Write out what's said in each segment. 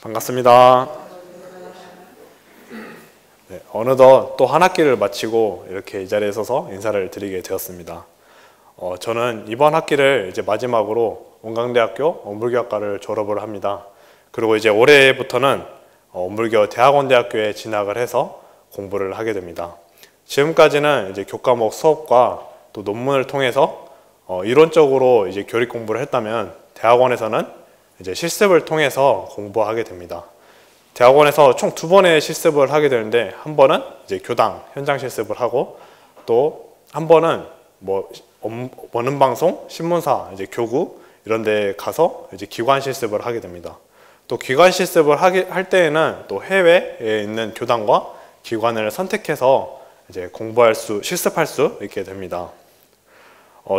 반갑습니다. 네, 어느덧 또 한 학기를 마치고 이렇게 이 자리에 서서 인사를 드리게 되었습니다. 저는 이번 학기를 이제 마지막으로 원광대학교 원불교학과를 졸업을 합니다. 그리고 이제 올해부터는 원불교 대학원대학교에 진학을 해서 공부를 하게 됩니다. 지금까지는 이제 교과목 수업과 또 논문을 통해서 이론적으로 이제 교리 공부를 했다면 대학원에서는 이제 실습을 통해서 공부하게 됩니다. 대학원에서 총 2번의 실습을 하게 되는데, 한 번은 이제 교당 현장 실습을 하고, 또 한 번은 원음 방송, 신문사, 이제 교구 이런 데 가서 이제 기관 실습을 하게 됩니다. 또 기관 실습을 할 때에는 또 해외에 있는 교당과 기관을 선택해서 이제 실습할 수 있게 됩니다.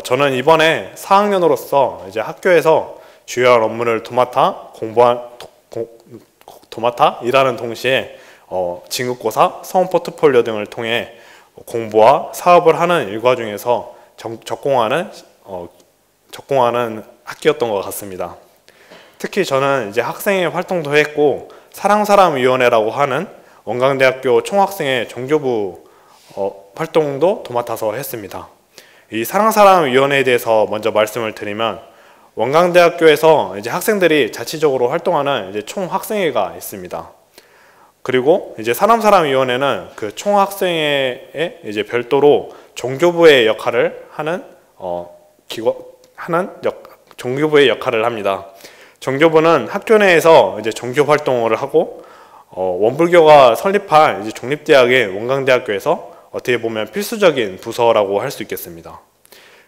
저는 이번에 4학년으로서 이제 학교에서 주요한 업무를 도맡아 일하는 동시에 진급고사, 서원 포트폴리오 등을 통해 공부와 사업을 하는 일과 중에서 적공하는 학기였던 것 같습니다. 특히 저는 이제 학생회 활동도 했고, 사랑사람위원회라고 하는 원광대학교 총학생회 정교부 활동도 도맡아서 했습니다. 이 사랑사람위원회에 대해서 먼저 말씀을 드리면, 원광대학교에서 이제 학생들이 자치적으로 활동하는 이제 총학생회가 있습니다. 그리고 이제 사람위원회는 그 총학생회에 이제 별도로 종교부의 역할을 하는 종교부의 역할을 합니다. 종교부는 학교 내에서 이제 종교 활동을 하고, 원불교가 설립한 이제 종립대학의 원광대학교에서 어떻게 보면 필수적인 부서라고 할 수 있겠습니다.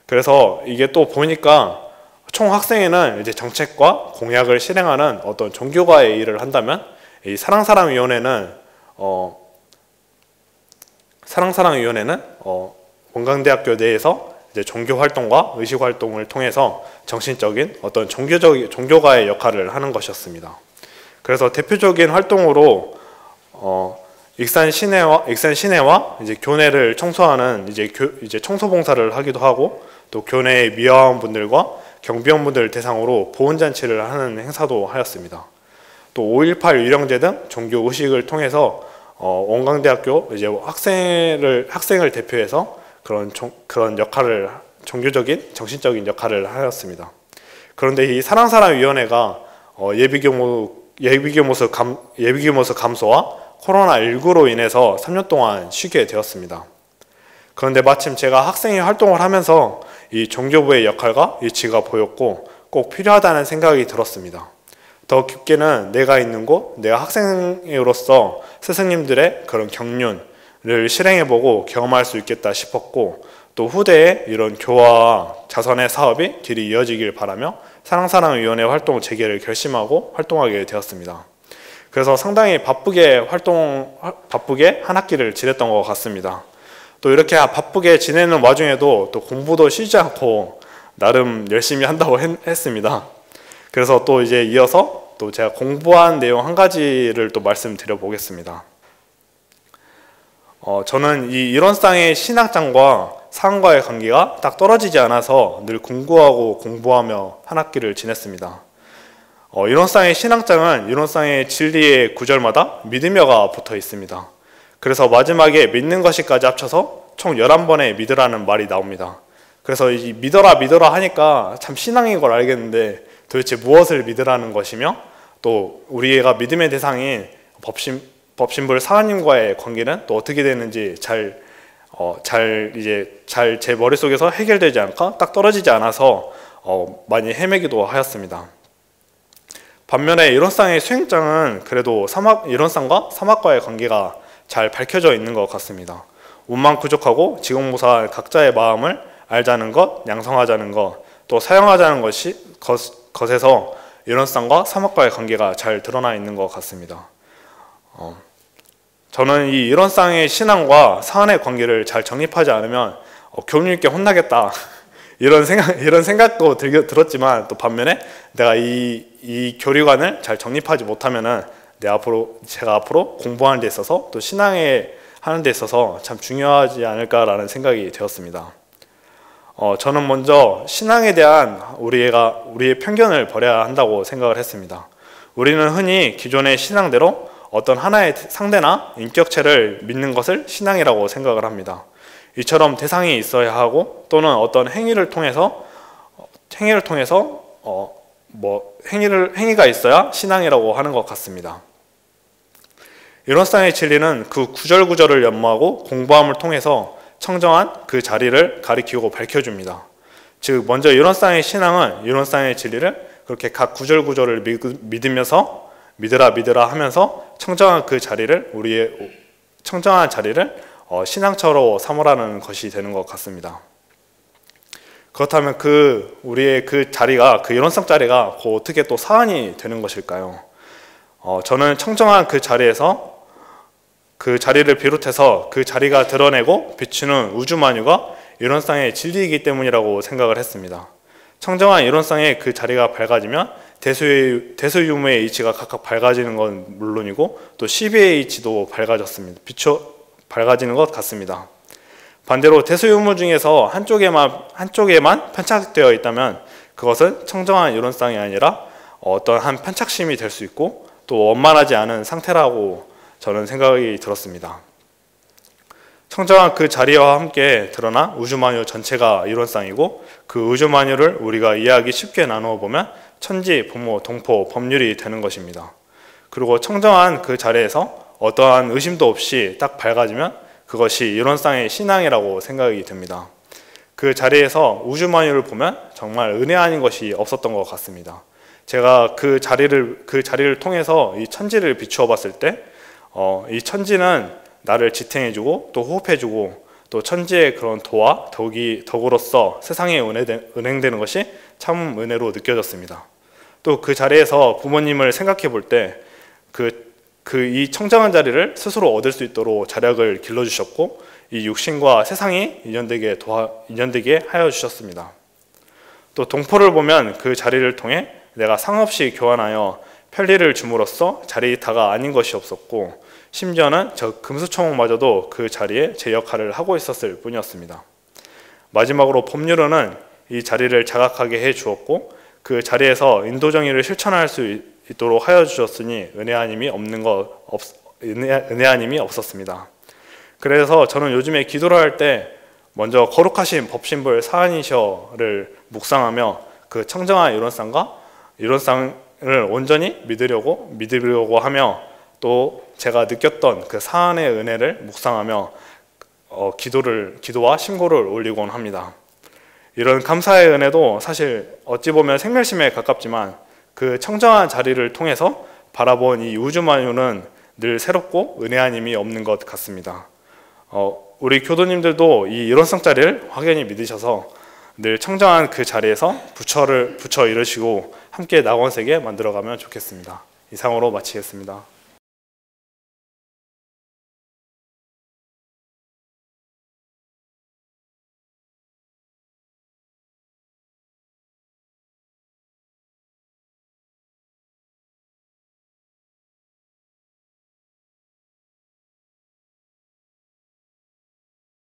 그래서 이게 또 보니까 총학생회는 이제 정책과 공약을 실행하는 어떤 종교가의 일을 한다면, 이 사랑사람위원회는 원광대학교 내에서 이제 종교 활동과 의식 활동을 통해서 정신적인 어떤 종교가의 역할을 하는 것이었습니다. 그래서 대표적인 활동으로 익산 시내와 이제 교내를 청소하는 이제 청소봉사를 하기도 하고, 또 교내의 미화원분들과 경비원분들 대상으로 보훈잔치를 하는 행사도 하였습니다. 또 5.18 유령제 등 종교 의식을 통해서 원광대학교 이제 학생을 대표해서 그런 역할을, 종교적인 정신적인 역할을 하였습니다. 그런데 이 사랑사람위원회가 예비교무수 감소와 코로나19로 인해서 3년 동안 쉬게 되었습니다. 그런데 마침 제가 학생회 활동을 하면서 이 종교부의 역할과 이치가 보였고 꼭 필요하다는 생각이 들었습니다. 더 깊게는 내가 있는 곳, 내가 학생으로서 스승님들의 그런 경륜을 실행해보고 경험할 수 있겠다 싶었고, 또 후대에 이런 교화와 자선의 사업이 길이 이어지길 바라며 사랑사랑위원회 활동 재개를 결심하고 활동하게 되었습니다. 그래서 상당히 바쁘게 한 학기를 지냈던 것 같습니다. 또 이렇게 바쁘게 지내는 와중에도 또 공부도 쉬지 않고 나름 열심히 한다고 했습니다. 그래서 또 이제 이어서 또 제가 공부한 내용 한 가지를 또 말씀드려 보겠습니다. 저는 이 이론상의 신학장과 사안과의 관계가 딱 떨어지지 않아서 늘 공부하며 한 학기를 지냈습니다. 이론상의 신학장은 이론상의 진리의 구절마다 믿으며가 붙어 있습니다. 그래서 마지막에 믿는 것이까지 합쳐서 총 11번의 믿으라는 말이 나옵니다. 그래서 이 믿어라 하니까 참 신앙인 걸 알겠는데, 도대체 무엇을 믿으라는 것이며, 또 우리가 믿음의 대상인 법신불 사하님과의 관계는 또 어떻게 되는지 잘 제 머릿속에서 해결되지 않고 딱 떨어지지 않아서 많이 헤매기도 하였습니다. 반면에 이론상의 수행장은 그래도 이론상과 사막과의 관계가 잘 밝혀져 있는 것 같습니다. 운만구족하고 지공무사할 각자의 마음을 알자는 것, 양성하자는 것, 또 사용하자는 것에서 이론상과 사막과의 관계가 잘 드러나 있는 것 같습니다. 저는 이 이론상의 신앙과 사안의 관계를 잘 정립하지 않으면 교수님께 혼나겠다 이런 생각도 들었지만, 또 반면에 내가 이 교리관을 잘 정립하지 못하면은 제가 앞으로 공부하는 데 있어서 또 신앙에 하는 데 있어서 참 중요하지 않을까라는 생각이 되었습니다. 저는 먼저 신앙에 대한 우리의 편견을 버려야 한다고 생각을 했습니다. 우리는 흔히 기존의 신앙대로 어떤 하나의 상대나 인격체를 믿는 것을 신앙이라고 생각을 합니다. 이처럼 대상이 있어야 하고 또는 어떤 행위를 통해서 행위가 있어야 신앙이라고 하는 것 같습니다. 이론상의 진리는 그 구절구절을 연모하고 공부함을 통해서 청정한 그 자리를 가리키고 밝혀줍니다. 즉 먼저 이론상의 신앙은 이론상의 진리를 그렇게 각 구절구절을 믿으면서 믿으라 하면서 청정한 그 자리를 청정한 자리를 신앙처로 삼으라는 것이 되는 것 같습니다. 그렇다면 우리의 그 자리가, 그 이론성 자리가 어떻게 또 사안이 되는 것일까요? 저는 청정한 그 자리에서 그 자리를 비롯해서 그 자리가 드러내고 비추는 우주만유가 이론상의 진리이기 때문이라고 생각을 했습니다. 청정한 이론상의 그 자리가 밝아지면 대수유무의 H가 각각 밝아지는 건 물론이고 또 CB의 H도 밝아지는 것 같습니다. 반대로 대수유무 중에서 한쪽에만 편착되어 있다면 그것은 청정한 이론상이 아니라 어떤 한 편착심이 될 수 있고 또 원만하지 않은 상태라고 저는 생각이 들었습니다. 청정한 그 자리와 함께 드러난 우주만유 전체가 이론상이고 그 우주만유를 우리가 이해하기 쉽게 나누어 보면 천지, 부모, 동포, 법률이 되는 것입니다. 그리고 청정한 그 자리에서 어떠한 의심도 없이 딱 밝아지면 그것이 이론상의 신앙이라고 생각이 듭니다. 그 자리에서 우주만유를 보면 정말 은혜 아닌 것이 없었던 것 같습니다. 제가 그 자리를 통해서 이 천지를 비추어 봤을 때 이 천지는 나를 지탱해주고 또 호흡해주고 또 천지의 그런 도와 덕으로서 세상에 은행되는 것이 참 은혜로 느껴졌습니다. 또 그 자리에서 부모님을 생각해 볼 때 이 청정한 자리를 스스로 얻을 수 있도록 자력을 길러주셨고 이 육신과 세상이 인연되게 하여 주셨습니다. 또 동포를 보면 그 자리를 통해 내가 상없이 교환하여 편리를 줌으로써 자리이타가 아닌 것이 없었고 심지어는 저 금수초목마저도 그 자리에 제 역할을 하고 있었을 뿐이었습니다. 마지막으로 법률은 이 자리를 자각하게 해 주었고 그 자리에서 인도정의를 실천할 수 있도록 하여 주셨으니 은혜 아님이 없었습니다. 그래서 저는 요즘에 기도를 할 때 먼저 거룩하신 법신불 사안이셔를 묵상하며 그 청정한 이론상을 온전히 믿으려고 하며 또 제가 느꼈던 그 사안의 은혜를 묵상하며 기도와 신고를 올리곤 합니다. 이런 감사의 은혜도 사실 어찌 보면 생멸심에 가깝지만 그 청정한 자리를 통해서 바라본 이 우주만유는 늘 새롭고 은혜 아님이 없는 것 같습니다. 우리 교도님들도 이 이론성 자리를 확연히 믿으셔서 늘 청정한 그 자리에서 부처 이루시고 함께 낙원세계 만들어가면 좋겠습니다. 이상으로 마치겠습니다.